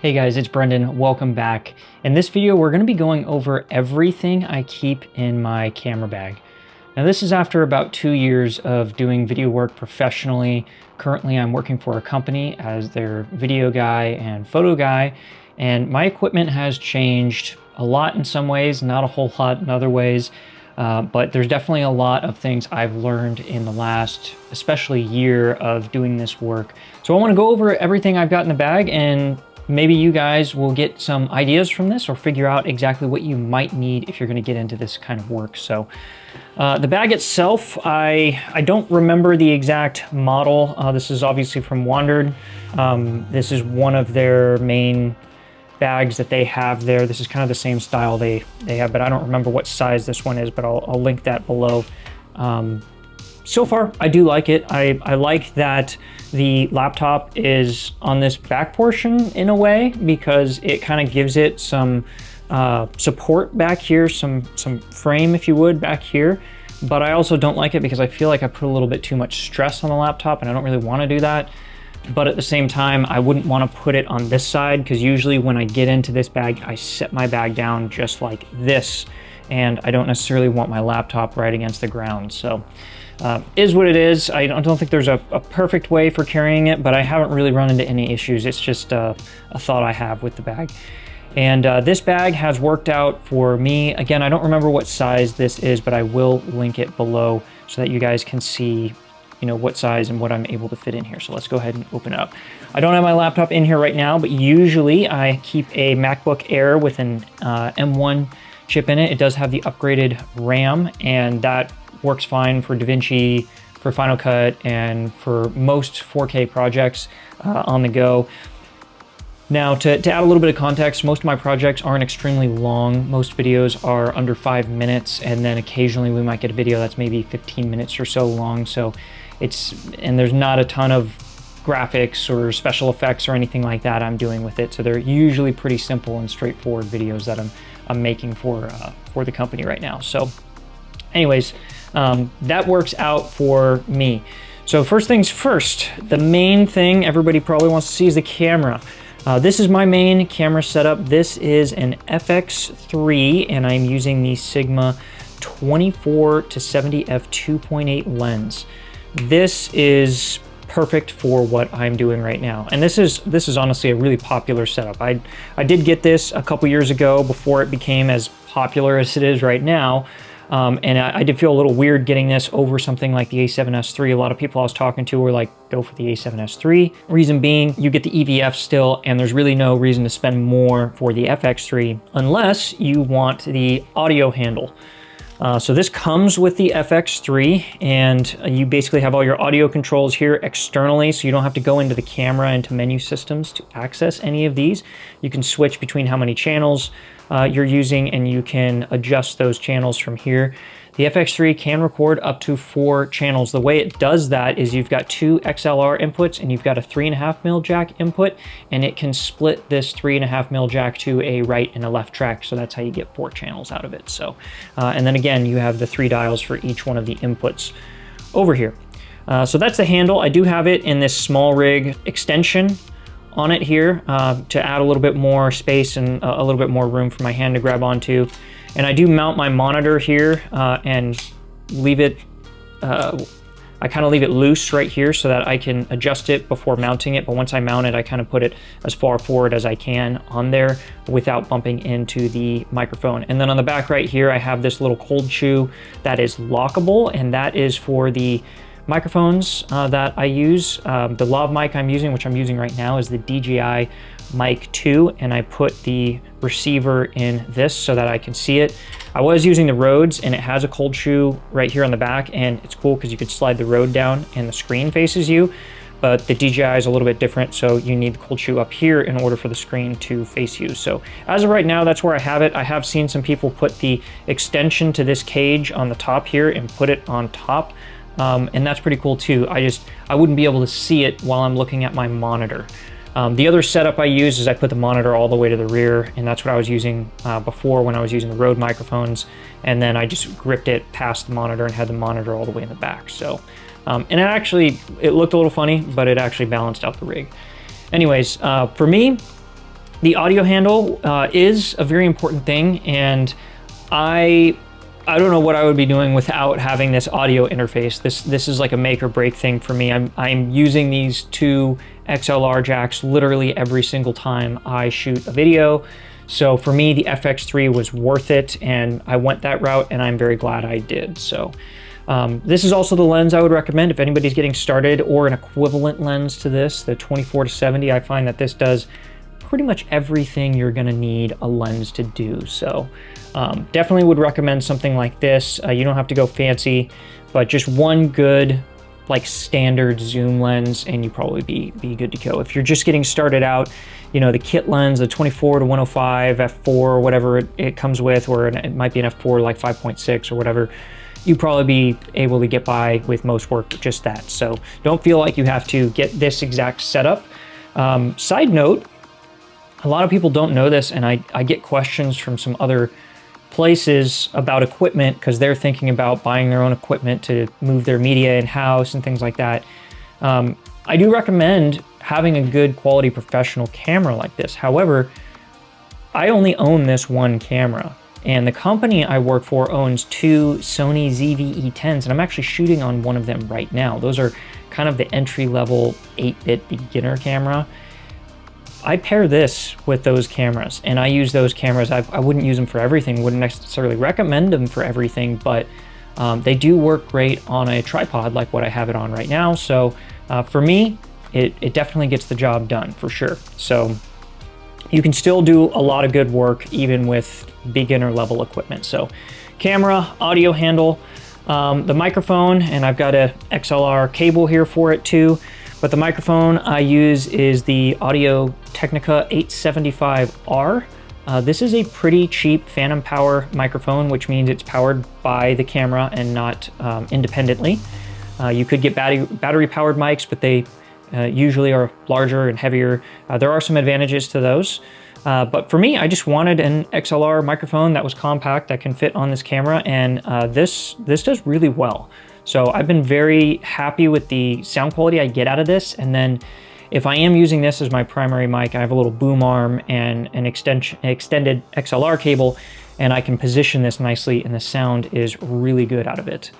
Hey guys, it's Brendan. Welcome back. In this video, we're going to be going over everything I keep in my camera bag. Now this is after about 2 years of doing video work professionally. Currently, I'm working for a company as their video guy and photo guy, and my equipment has changed a lot in some ways, not a whole lot in other ways, but there's definitely a lot of things I've learned in the last, especially year of doing this work. So I want to go over everything I've got in the bag, and maybe you guys will get some ideas from this or figure out exactly what you might need if you're going to get into this kind of work. So the bag itself, I don't remember the exact model. This is obviously from Wandered. This is one of their main bags that they have there. This is kind of the same style they have, but I don't remember what size this one is, but I'll link that below. So far, I do like it. I like that the laptop is on this back portion in a way, because it kind of gives it some support back here, some frame, if you would, back here. But I also don't like it because I feel like I put a little bit too much stress on the laptop, and I don't really want to do that. But at the same time, I wouldn't want to put it on this side, because usually when I get into this bag, I set my bag down just like this, and I don't necessarily want my laptop right against the ground. So is what it is. I don't think there's a perfect way for carrying it, but I haven't really run into any issues. It's just a thought I have with the bag. And this bag has worked out for me. Again, I don't remember what size this is, but I will link it below so that you guys can see, you know, what size and what I'm able to fit in here. So let's go ahead and open it up. I don't have my laptop in here right now, but usually I keep a MacBook Air with an M1 chip in it. It does have the upgraded RAM, and that works fine for DaVinci, for Final Cut, and for most 4K projects on the go. Now, to add a little bit of context, most of my projects aren't extremely long. Most videos are under 5 minutes, and then occasionally we might get a video that's maybe 15 minutes or so long. So and there's not a ton of graphics or special effects or anything like that I'm doing with it. So they're usually pretty simple and straightforward videos that I'm making for the company right now. So anyways, that works out for me. So first things first, the main thing everybody probably wants to see is the camera. This is my main camera setup. This is an FX3, and I'm using the Sigma 24 to 70 f2.8 lens. This is perfect for what I'm doing right now. And this is honestly a really popular setup. I did get this a couple years ago before it became as popular as it is right now. And I did feel a little weird getting this over something like the A7S III. A lot of people I was talking to were like, go for the A7S III. Reason being, you get the EVF still, and there's really no reason to spend more for the FX3 unless you want the audio handle. So this comes with the FX3, and you basically have all your audio controls here externally, so you don't have to go into the camera, into menu systems to access any of these. You can switch between how many channels you're using, and you can adjust those channels from here. The FX3 can record up to 4 channels. The way it does that is you've got 2 XLR inputs and you've got a 3.5mm jack input, and it can split this 3.5mm jack to a right and a left track. So that's how you get 4 channels out of it. So, and then again, you have the 3 dials for each one of the inputs over here. So that's the handle. I do have it in this small rig extension on it here to add a little bit more space and a little bit more room for my hand to grab onto. And I do mount my monitor here and leave it, I kind of leave it loose right here so that I can adjust it before mounting it. But once I mount it, I kind of put it as far forward as I can on there without bumping into the microphone. And then on the back right here, I have this little cold shoe that is lockable, and that is for the microphones that I use. The lav mic I'm using, which I'm using right now, is the DJI Mic 2, and I put the receiver in this so that I can see it. I was using the Rhodes, and it has a cold shoe right here on the back, and it's cool because you could slide the Rode down and the screen faces you, but the DJI is a little bit different, so you need the cold shoe up here in order for the screen to face you. So as of right now, that's where I have it. I have seen some people put the extension to this cage on the top here and put it on top. And that's pretty cool too. I wouldn't be able to see it while I'm looking at my monitor. The other setup I use is I put the monitor all the way to the rear, and that's what I was using before when I was using the Rode microphones, and then I just gripped it past the monitor and had the monitor all the way in the back. So, and it looked a little funny, but it actually balanced out the rig. Anyways, for me, The audio handle is a very important thing, and I don't know what I would be doing without having this audio interface. This is like a make or break thing for me. I'm using these two XLR jacks literally every single time I shoot a video. So for me, the FX3 was worth it, and I went that route, and I'm very glad I did. So this is also the lens I would recommend if anybody's getting started, or an equivalent lens to this, the 24-70. I find that this does pretty much everything you're gonna need a lens to do. So definitely would recommend something like this. You don't have to go fancy, but just one good like standard zoom lens and you probably be good to go. If you're just getting started out, you know, the kit lens, the 24-105 f4 or whatever it comes with, or it might be an f4 like 5.6 or whatever, you'd probably be able to get by with most work with just that. So don't feel like you have to get this exact setup. Side note, a lot of people don't know this, and I get questions from some other places about equipment because they're thinking about buying their own equipment to move their media in-house and things like that. I do recommend having a good quality professional camera like this. However, I only own this one camera, and the company I work for owns two Sony ZV-E10s, and I'm actually shooting on one of them right now. Those are kind of the entry-level 8-bit beginner camera. I pair this with those cameras, and I use those cameras. I wouldn't use them for everything, wouldn't necessarily recommend them for everything, but they do work great on a tripod like what I have it on right now. So for me, it definitely gets the job done for sure. So you can still do a lot of good work even with beginner level equipment. So camera, audio handle, the microphone, and I've got a XLR cable here for it too. But the microphone I use is the Audio Technica 875R. This is a pretty cheap phantom power microphone, which means it's powered by the camera and not independently. You could get battery powered mics, but they usually are larger and heavier. There are some advantages to those. But for me, I just wanted an XLR microphone that was compact, that can fit on this camera, and this does really well. So I've been very happy with the sound quality I get out of this. And then if I am using this as my primary mic, I have a little boom arm and an extended XLR cable, and I can position this nicely, and the sound is really good out of it.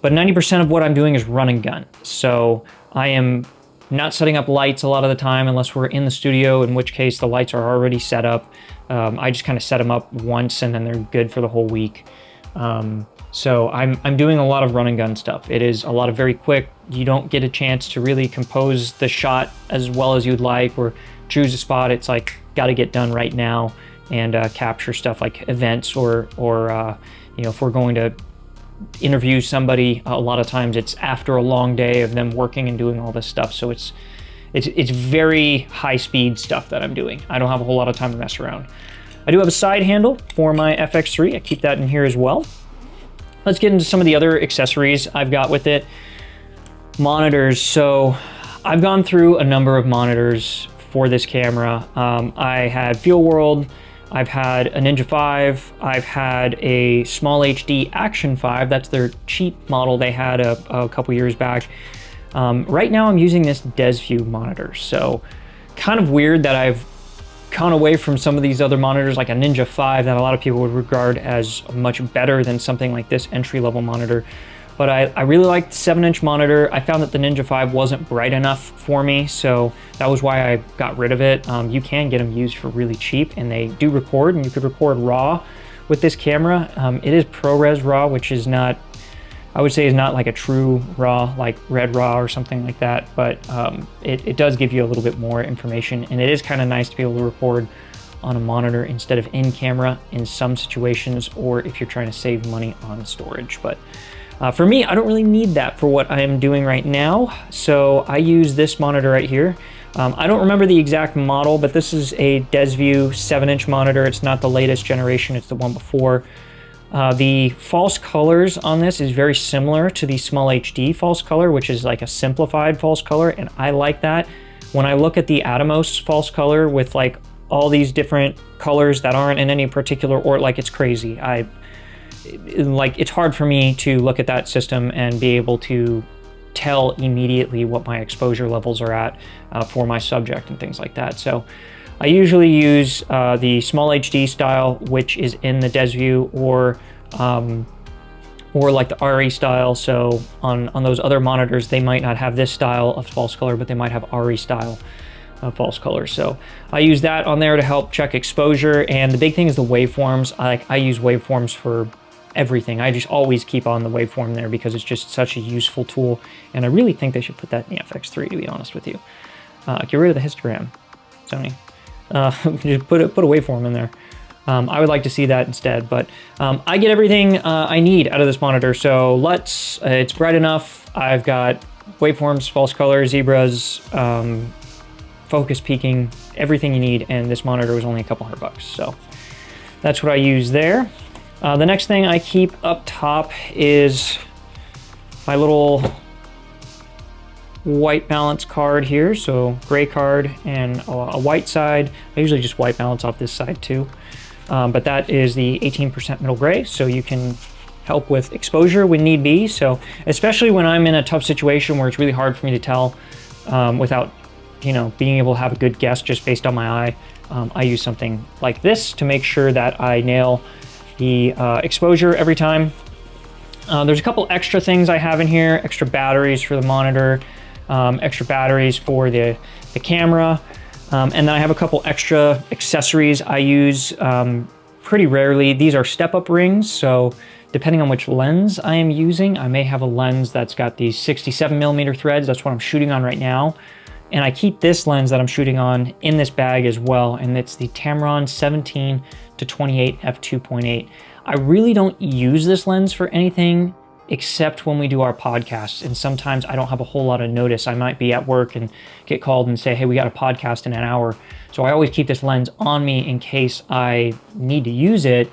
But 90% of what I'm doing is run and gun. So I am not setting up lights a lot of the time unless we're in the studio, in which case the lights are already set up. I just kind of set them up once and then they're good for the whole week. So I'm doing a lot of run and gun stuff. It is a lot of very quick. You don't get a chance to really compose the shot as well as you'd like, or choose a spot. It's like, got to get done right now, and capture stuff like events or you know, if we're going to interview somebody, a lot of times it's after a long day of them working and doing all this stuff. So it's very high speed stuff that I'm doing. I don't have a whole lot of time to mess around. I do have a side handle for my FX3. I keep that in here as well. Let's get into some of the other accessories I've got with it. Monitors. So I've gone through a number of monitors for this camera. I had Feel World, I've had a Ninja 5, I've had a Small HD Action 5. That's their cheap model they had a couple years back. Right now I'm using this DesView monitor. So kind of weird that I've gone away from some of these other monitors like a Ninja 5 that a lot of people would regard as much better than something like this entry-level monitor. But I really liked the 7-inch monitor. I found that the Ninja 5 wasn't bright enough for me, so that was why I got rid of it. You can get them used for really cheap, and they do record, and you could record RAW with this camera. It is ProRes RAW, which is not, I would say, is not like a true RAW, like Red RAW or something like that, but it does give you a little bit more information, and it is kind of nice to be able to record on a monitor instead of in camera in some situations, or if you're trying to save money on storage. But for me, I don't really need that for what I am doing right now, so I use this monitor right here. I don't remember the exact model, but this is a DesView 7-inch monitor. It's not the latest generation, it's the one before. The false colors on this is very similar to the Small HD false color, which is like a simplified false color, and I like that. When I look at the Atomos false color with like all these different colors that aren't in any particular order, like, it's crazy. It's hard for me to look at that system and be able to tell immediately what my exposure levels are at for my subject and things like that. So I usually use the small HD style, which is in the DesView, or like the RE style. So on those other monitors, they might not have this style of false color, but they might have RE style of false color. So I use that on there to help check exposure. And the big thing is the waveforms. I use waveforms for everything. I just always keep on the waveform there because it's just such a useful tool. And I really think they should put that in the FX3, to be honest with you. Get rid of the histogram, Sony. Just put a waveform in there. I would like to see that instead, but I get everything I need out of this monitor. So LUTs, it's bright enough. I've got waveforms, false color, zebras, focus peaking, everything you need, and this monitor was only a couple $100. So that's what I use there. The next thing I keep up top is my little white balance card here. So gray card and a white side. I usually just white balance off this side too. But that is the 18% middle gray. So you can help with exposure when need be. So especially when I'm in a tough situation where it's really hard for me to tell without, being able to have a good guess just based on my eye, I use something like this to make sure that I nail the exposure every time. There's a couple extra things I have in here, extra batteries for the monitor, extra batteries for the camera, and then I have a couple extra accessories I use pretty rarely. These are step-up rings, so depending on which lens I am using, I may have a lens that's got these 67mm threads. That's what I'm shooting on right now. And I keep this lens that I'm shooting on in this bag as well, and it's the Tamron 17 to 28 f2.8. I really don't use this lens for anything except when we do our podcasts, and sometimes I don't have a whole lot of notice. I might be at work and get called and say, hey, we got a podcast in an hour. So I always keep this lens on me in case I need to use it.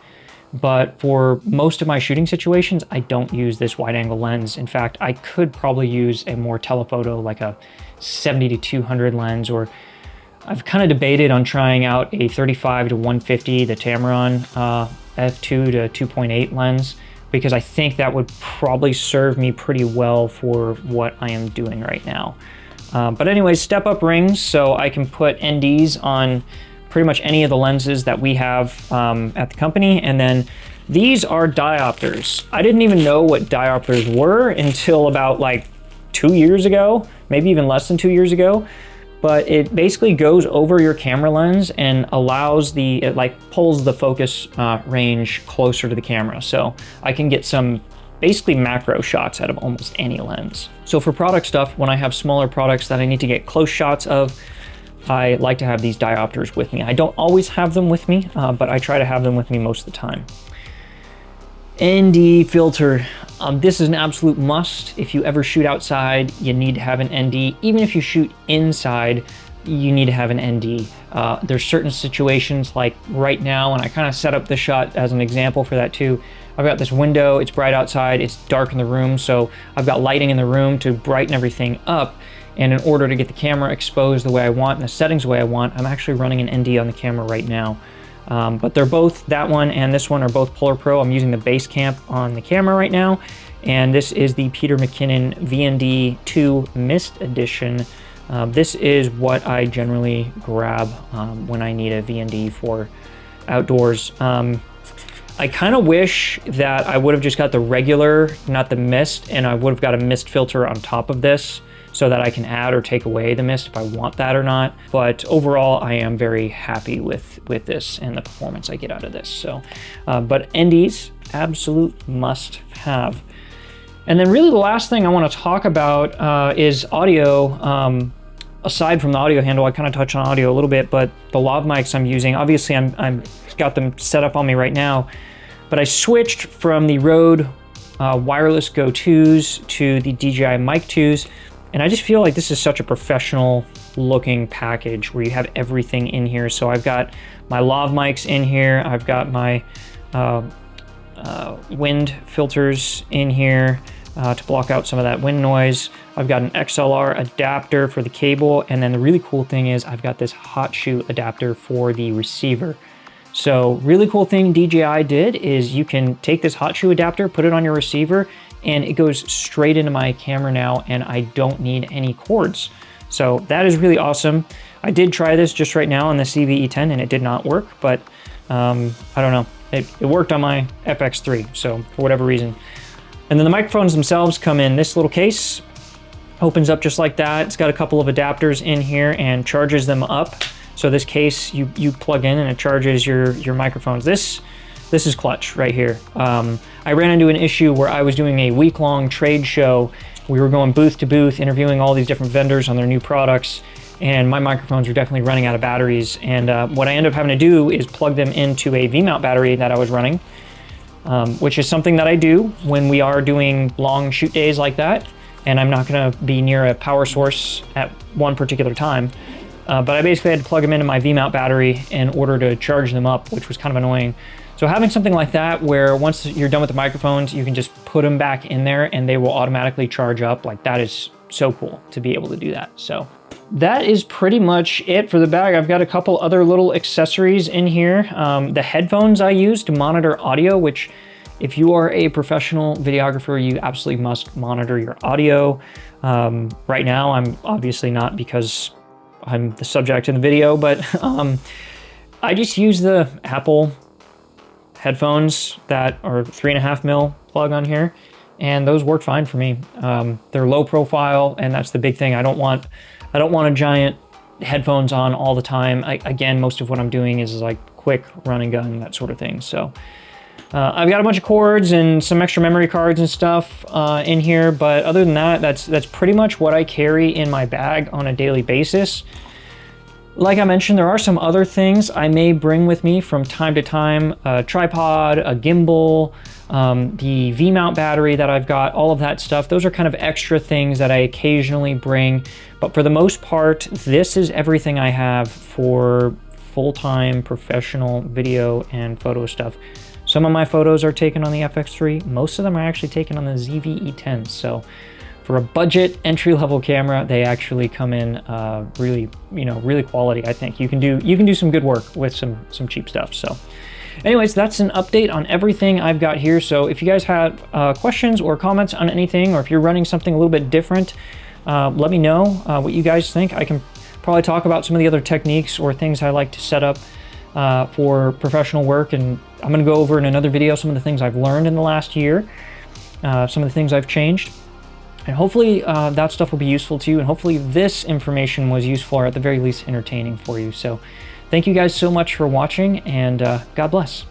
But for most of my shooting situations, I don't use this wide angle lens. In fact, I could probably use a more telephoto, like a 70 to 200 lens, or I've kind of debated on trying out a 35 to 150, the Tamron f2 to 2.8 lens, because I think that would probably serve me pretty well for what I am doing right now. But anyways, step up rings, so I can put NDs on pretty much any of the lenses that we have at the company. And then these are diopters. I didn't even know what diopters were until about like 2 years ago, maybe even less than 2 years ago. But it basically goes over your camera lens and allows it like pulls the focus range closer to the camera. So I can get some basically macro shots out of almost any lens. So for product stuff, when I have smaller products that I need to get close shots of, I like to have these diopters with me. I don't always have them with me, but I try to have them with me most of the time. ND filter. This is an absolute must. If you ever shoot outside, you need to have an ND. Even if you shoot inside, you need to have an ND. There's certain situations like right now, and I kind of set up this shot as an example for that too. I've got this window, it's bright outside, it's dark in the room, so I've got lighting in the room to brighten everything up. And in order to get the camera exposed the way I want and the settings the way I want, I'm actually running an ND on the camera right now. But they're both, that one and this one are both Polar Pro. I'm using the base camp on the camera right now. And this is the Peter McKinnon VND 2 Mist Edition. This is what I generally grab when I need a VND for outdoors. I kind of wish that I would have just got the regular, not the mist, and I would have got a mist filter on top of this, so that I can add or take away the mist if I want that or not. But overall, I am very happy with this and the performance I get out of this. So, but NDs, absolute must have. And then really the last thing I want to talk about is audio. Aside from the audio handle, I kind of touch on audio a little bit, but the lav mics I'm using, obviously I'm got them set up on me right now, but I switched from the Rode wireless Go 2s to the DJI Mic 2s. And I just feel like this is such a professional looking package where you have everything in here. So I've got my lav mics in here. I've got my wind filters in here to block out some of that wind noise. I've got an XLR adapter for the cable. And then the really cool thing is I've got this hot shoe adapter for the receiver. So really cool thing DJI did is you can take this hot shoe adapter, put it on your receiver, and it goes straight into my camera now, and I don't need any cords. So that is really awesome. I did try this just right now on the CVE10 and it did not work, but I don't know. It worked on my FX3, so for whatever reason. And then the microphones themselves come in this little case, opens up just like that. It's got a couple of adapters in here and charges them up. So this case you plug in and it charges your microphones. This is clutch right here. I ran into an issue where I was doing a week-long trade show. We were going booth to booth, interviewing all these different vendors on their new products, and my microphones were definitely running out of batteries. And what I ended up having to do is plug them into a V-mount battery that I was running, which is something that I do when we are doing long shoot days like that, and I'm not gonna be near a power source at one particular time. But I basically had to plug them into my V-mount battery in order to charge them up, which was kind of annoying. So having something like that where once you're done with the microphones, you can just put them back in there and they will automatically charge up, like that is so cool to be able to do that. So that is pretty much it for the bag. I've got a couple other little accessories in here. The headphones I use to monitor audio, which if you are a professional videographer, you absolutely must monitor your audio. Right now, I'm obviously not because I'm the subject in the video, but I just use the Apple headphones that are 3.5 mil plug on here, and those work fine for me. They're low profile, and that's the big thing. I don't want a giant headphones on all the time. Again, most of what I'm doing is like quick run and gun, that sort of thing. So I've got a bunch of cords and some extra memory cards and stuff in here, but other than that, that's pretty much what I carry in my bag on a daily basis. Like I mentioned, there are some other things I may bring with me from time to time. A tripod, a gimbal, the V-mount battery that I've got, all of that stuff. Those are kind of extra things that I occasionally bring. But for the most part, this is everything I have for full-time professional video and photo stuff. Some of my photos are taken on the FX3. Most of them are actually taken on the ZV-E10. So for a budget entry-level camera, they actually come in really, really quality. I think you can do some good work with some cheap stuff. So anyways, that's an update on everything I've got here. So if you guys have questions or comments on anything, or if you're running something a little bit different, let me know what you guys think. I can probably talk about some of the other techniques or things I like to set up for professional work, and I'm going to go over in another video some of the things I've learned in the last year, some of the things I've changed. And hopefully that stuff will be useful to you, and hopefully this information was useful, or at the very least entertaining for you. So thank you guys so much for watching, and God bless.